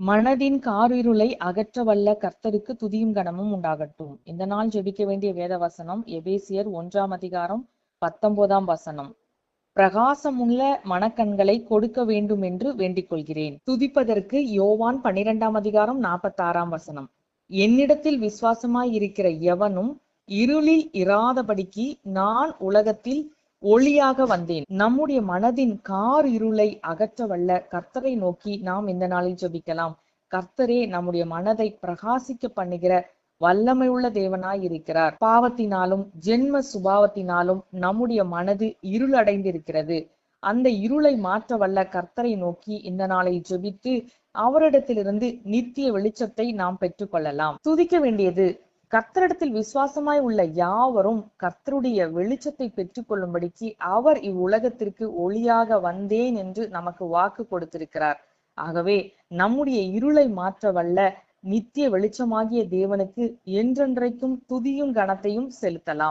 மனதின் காரிருளை அகற்ற வல்ல கர்த்தருக்கு துதியும் கனமும் உண்டாகட்டும். இந்த நாள் ஜெபிக்க வேண்டிய வேத வசனம் எபேசியர் 1:19. பிரகாசமுள்ள மனக்கண்களை கொடுக்க வேண்டும் என்று வேண்டிக் கொள்கிறேன். துதிப்பதற்கு யோவான் 12:46. என்னிடத்தில் விசுவாசமாய் இருக்கிற எவனும் இருளில் இராதபடிக்கு நான் உலகத்தில் ஒளியாக வந்தேன். நம்முடைய மனதின் கார் இருளை அகற்ற வல்ல கர்த்தரை நோக்கி நாம் இந்த நாளில் ஜெபிக்கலாம். கர்த்தரே நம்முடைய மனதை பிரகாசிக்க பண்ணுகிற வல்லமையுள்ள தேவனாய் இருக்கிறார். பாவத்தினாலும் ஜென்ம சுபாவத்தினாலும் நம்முடைய மனது இருளடைந்திருக்கிறது. அந்த இருளை மாற்ற வல்ல கர்த்தரை நோக்கி இந்த நாளை ஜெபித்து அவரிடத்திலிருந்து நித்திய வெளிச்சத்தை நாம் பெற்றுக்கொள்ளலாம். துதிக்க வேண்டியது கர்த்தரிடத்தில் விசுவாசமாய் உள்ள யாவரும் கர்த்தருடைய வெளிச்சத்தை பெற்றுக்கொள்ளும்படிக்கு அவர் இவ்வுலகத்திற்கு ஒளியாக வந்தேன் என்று நமக்கு வாக்கு கொடுத்திருக்கிறார். ஆகவே நம்முடைய இருளை மாற்ற வல்ல நித்திய வெளிச்சமாகிய தேவனுக்கு என்றென்றைக்கும் துதியும் கனத்தையும் செலுத்தலாம்.